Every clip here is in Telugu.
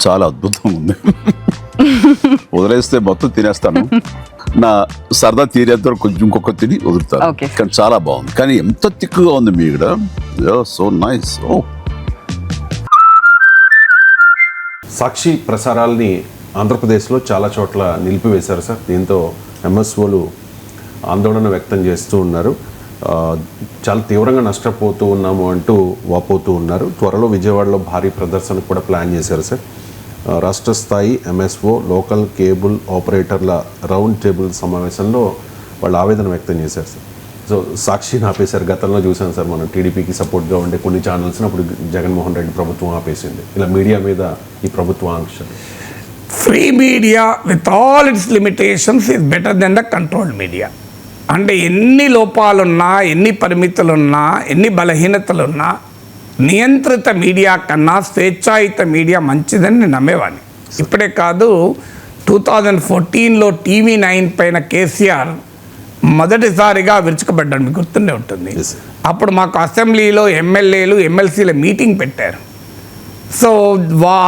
చాలా అద్భుతంగా ఉంది. వదిలేస్తే మొత్తం తినేస్తాను, నా సరదా తీరేంత వరకు కొంచెం ఇంకొక తిని వదులుతాను. కానీ చాలా బాగుంది. కానీ ఎంత తిక్కుగా ఉంది మీ ఇక్కడ, సో నైస్. సాక్షి ప్రసారాల్ని ఆంధ్రప్రదేశ్లో చాలా చోట్ల నిలిపివేశారు సార్. దీంతో ఎంఎస్ఓలు ఆందోళన వ్యక్తం చేస్తూ ఉన్నారు. చాలా తీవ్రంగా నష్టపోతూ ఉన్నాము అంటూ వాపోతూ ఉన్నారు. త్వరలో విజయవాడలో భారీ ప్రదర్శన కూడా ప్లాన్ చేశారు సార్. రాష్ట్ర స్థాయి ఎంఎస్ఓ లోకల్ కేబుల్ ఆపరేటర్ల రౌండ్ టేబుల్ సమావేశంలో వాళ్ళు ఆవేదన వ్యక్తం చేశారు సార్. సో సాక్షిని ఆపేశారు. గతంలో చూసాం సార్, మనం టీడీపీకి సపోర్ట్గా ఉండే కొన్ని ఛానల్స్ని అప్పుడు జగన్మోహన్ రెడ్డి ప్రభుత్వం ఆపేసింది. ఇలా మీడియా మీద ఈ ప్రభుత్వ ఆంక్షలు. Free media with all its limitations is better than the controlled media. అంటే ఎన్ని లోపాలున్నా, ఎన్ని పరిమితులున్నా, ఎన్ని బలహీనతలున్నా నియంత్రిత మీడియా కన్నా స్వేచ్ఛాయుత మీడియా మంచిదని నేను నమ్మేవాడిని. ఇప్పుడే కాదు, 2014లో TV9 పైన కేసీఆర్ మొదటిసారిగా విరుచుకుపడ్డాడు, మీకు గుర్తుండే ఉంటుంది. అప్పుడు మాకు అసెంబ్లీలో ఎమ్మెల్యేలు ఎమ్మెల్సీల మీటింగ్ పెట్టారు. సో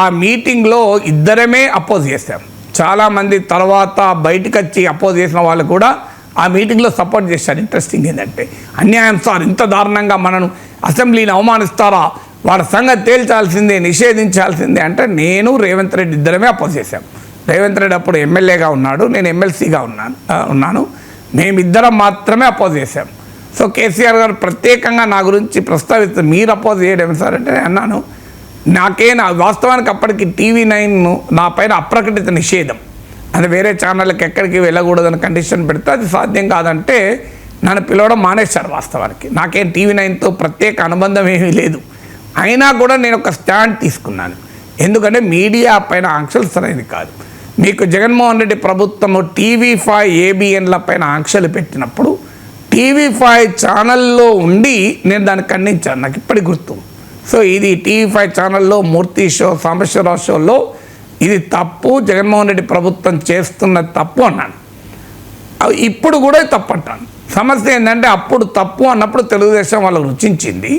ఆ మీటింగ్లో ఇద్దరమే అపోజ్ చేశాం. చాలామంది తర్వాత బయటకు వచ్చి అపోజ్ చేసిన వాళ్ళు కూడా ఆ మీటింగ్లో సపోర్ట్ చేశారు. ఇంట్రెస్టింగ్ ఏంటంటే, అన్యాయం సార్, ఇంత దారుణంగా మనను అసెంబ్లీని అవమానిస్తారా, వాళ్ళ సంగతి తేల్చాల్సిందే, నిషేధించాల్సిందే అంటే నేను రేవంత్ రెడ్డి ఇద్దరమే అపోజ్ చేశాం. రేవంత్ రెడ్డి అప్పుడు ఎమ్మెల్యేగా ఉన్నాడు, నేను ఎమ్మెల్సీగా ఉన్నాను. మేమిద్దరం మాత్రమే అపోజ్ చేశాం. సో కేసీఆర్ గారు ప్రత్యేకంగా నా గురించి ప్రస్తావిస్తారు, మీరు అపోజ్ చేయడం సార్ అంటే నేను అన్నాను, వాస్తవానికి అప్పటికి TV9 నా పైన అప్రకటిత నిషేధం, అది వేరే ఛానళ్ళకి ఎక్కడికి వెళ్ళకూడదని కండిషన్ పెడితే అది సాధ్యం కాదంటే నన్ను పిలవడం మానేశారు. వాస్తవానికి నాకేం TV9తో ప్రత్యేక అనుబంధం ఏమీ లేదు. అయినా కూడా నేను ఒక స్టాండ్ తీసుకున్నాను. ఎందుకంటే మీడియా పైన ఆంక్షలు సరైనది కాదు. మీకు జగన్మోహన్ రెడ్డి ప్రభుత్వము TV5 ABNల పైన ఆంక్షలు పెట్టినప్పుడు TV5 ఛానల్లో ఉండి నేను దాన్ని ఖండించాను, నాకు ఇప్పటికి గుర్తు. సో ఇది TV5 ఛానల్లో మూర్తి షో, సాంబశివరావు షోలో ఇది తప్పు, జగన్మోహన్ రెడ్డి ప్రభుత్వం చేస్తున్న తప్పు అన్నాను. ఇప్పుడు కూడా తప్పు అంటాను. సమస్య ఏంటంటే అప్పుడు తప్పు అన్నప్పుడు తెలుగుదేశం వాళ్ళకు రుచించింది,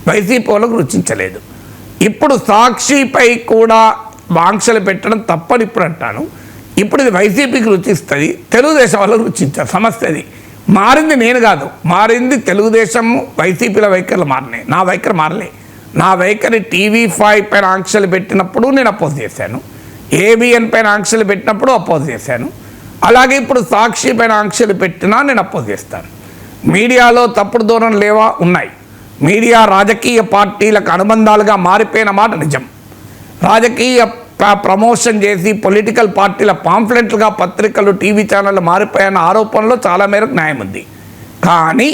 వైసీపీ వాళ్ళకు రుచించలేదు. ఇప్పుడు సాక్షిపై కూడా ఆంక్షలు పెట్టడం తప్పని ఇప్పుడు అంటాను. ఇప్పుడు ఇది వైసీపీకి రుచిస్తుంది, తెలుగుదేశం వాళ్ళకు రుచించారు. సమస్య అది. మారింది నేను కాదు, మారింది తెలుగుదేశం, వైసీపీల వైఖరులు మారినాయి, నా వైఖరి మారలే. నా వైఖరి TV5 పైన ఆంక్షలు పెట్టినప్పుడు నేను అపోజ్ చేశాను, ABN పైన ఆంక్షలు పెట్టినప్పుడు అపోజ్ చేశాను. అలాగే ఇప్పుడు సాక్షి పైన ఆంక్షలు పెట్టినా నేను అపోజ్ చేస్తాను. మీడియాలో తప్పుడు ధోరణులు లేవా? ఉన్నాయి. మీడియా రాజకీయ పార్టీలకు అనుబంధాలుగా మారిపోయిన మాట నిజం. రాజకీయ ప్రమోషన్ చేసి పొలిటికల్ పార్టీల పాంఫ్లెట్లుగా పత్రికలు, TV ఛానళ్ళు మారిపోయిన ఆరోపణలో చాలా మేరకు న్యాయం ఉంది. కానీ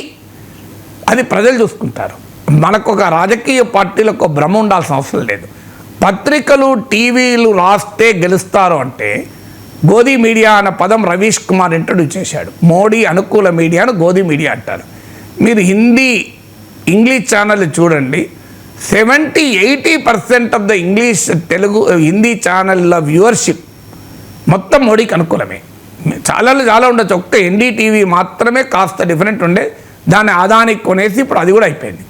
అది ప్రజలు చూసుకుంటారు. మనకు ఒక రాజకీయ పార్టీలకు భ్రమ ఉండాల్సిన అవసరం లేదు. పత్రికలు, టీవీలు రాస్తే గెలుస్తారు అంటే గోధీ మీడియా అన్న పదం రవీష్ కుమార్ ఇంట్రడ్యూస్ చేశాడు. మోడీ అనుకూల మీడియాను గోధీ మీడియా అంటారు. మీరు ఇంగ్లీష్ ఛానల్ చూడండి, 70-80% of the English, Telugu, Hindi ఛానళ్ళ వ్యూవర్షిప్ మొత్తం మోడీకి అనుకూలమే. ఛానళ్ళు చాలా ఉండొచ్చు, ఒక్క NDTV మాత్రమే కాస్త డిఫరెంట్ ఉండే, దాన్ని ఆదానికి కొనేసి ఇప్పుడు అది కూడా అయిపోయింది.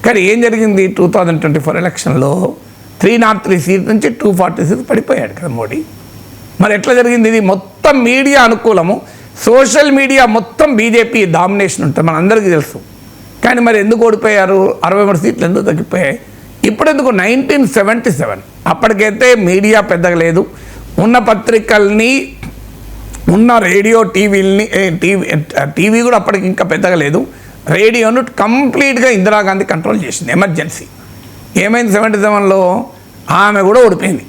కానీ ఏం జరిగింది, 2024 ఎలక్షన్లో 303 సీట్ నుంచి 240 సీట్ పడిపోయాడు కదా మోడీ. మరి ఎట్లా జరిగింది? ఇది మొత్తం మీడియా అనుకూలము, సోషల్ మీడియా మొత్తం బీజేపీ డామినేషన్ ఉంటుంది, మన అందరికీ తెలుసు. కానీ మరి ఎందుకు ఓడిపోయారు? 63 సీట్లు ఎందుకు తగ్గిపోయాయి? ఇప్పుడు ఎందుకు? 1977 అప్పటికైతే మీడియా పెద్దగా లేదు, ఉన్న పత్రికల్ని, ఉన్న రేడియో, టీవీ కూడా అప్పటికి ఇంకా పెద్దగా లేదు. రేడియోను కంప్లీట్గా ఇందిరాగాంధీ కంట్రోల్ చేసింది, ఎమర్జెన్సీ. ఏమైంది 77లో? ఆమె కూడా ఓడిపోయింది.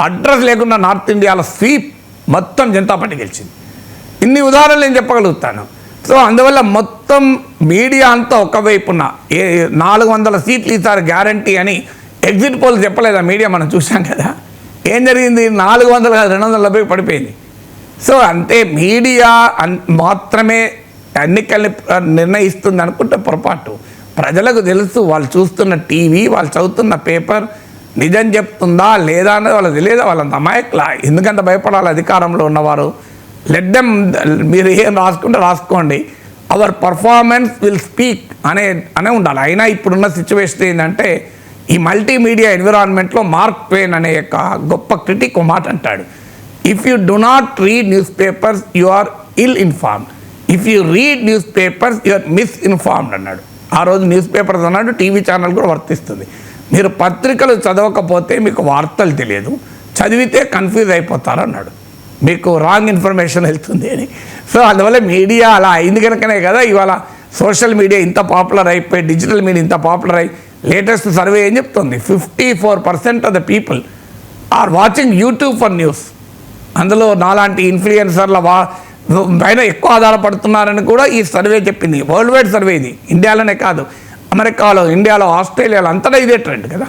అడ్రస్ లేకుండా నార్త్ ఇండియాలో స్వీప్ మొత్తం జనతా పార్టీ గెలిచింది. ఇన్ని ఉదాహరణలు నేను చెప్పగలుగుతాను. సో అందువల్ల మొత్తం మీడియా అంతా ఒకవైపున 400 సీట్లు ఈసారి గ్యారంటీ అని ఎగ్జిట్ పోల్ చెప్పలేదా మీడియా? మనం చూసాం కదా ఏం జరిగింది. 400 కాదు 270 పడిపోయింది. సో అంతే, మీడియా మాత్రమే ఎన్నికల్ని నిర్ణయిస్తుంది అనుకుంటే పొరపాటు. ప్రజలకు తెలుసు, వాళ్ళు చూస్తున్న టీవీ, వాళ్ళు చదువుతున్న పేపర్ నిజం చెప్తుందా లేదా అనేది వాళ్ళకి తెలియదా? వాళ్ళంత అమాయకులా? ఎందుకంత భయపడాలి అధికారంలో ఉన్నవారు? లెట్ దెమ్, మీరు ఏం రాసుకుంటే రాసుకోండి, అవర్ పర్ఫార్మెన్స్ విల్ స్పీక్ అనే ఉండాలి. అయినా ఇప్పుడున్న సిచ్యువేషన్ ఏంటంటే ఈ మల్టీమీడియా ఎన్విరాన్మెంట్లో మార్క్ ట్వేన్ అనే యొక్క గొప్ప క్రిటిక్ మాట అంటాడు, if you do not read newspapers you are ill informed, if you read newspapers you are misinformed అన్నాడు. ఆ రోజు న్యూస్ పేపర్స్ అన్నాడు, టీవీ ఛానల్ కూడా వర్తిస్తుంది. మీరు పత్రికలు చదవకపోతే మీకు వార్తలు తెలియదు, చదివితే కన్ఫ్యూజ్ అయిపోతారు అన్నాడు, మీకు రాంగ్ ఇన్ఫర్మేషన్ వెళ్తుంది అని. సో అందువల్ల మీడియా అలా అయింది కనుకనే కదా ఇవాళ సోషల్ మీడియా ఇంత పాపులర్ అయిపోయి, డిజిటల్ మీడియా ఇంత పాపులర్ అయ్యి, లేటెస్ట్ సర్వే ఏం చెప్తుంది, 54% of the people are watching YouTube for news. అందులో నాలాంటి ఇన్ఫ్లుయెన్సర్ల పైన ఎక్కువ ఆధారపడుతున్నారని కూడా ఈ సర్వే చెప్పింది. వరల్డ్ వైడ్ సర్వే ఇది, ఇండియాలోనే కాదు, అమెరికాలో, ఇండియాలో, ఆస్ట్రేలియాలో అంతటా ఇదే ట్రెండ్ కదా.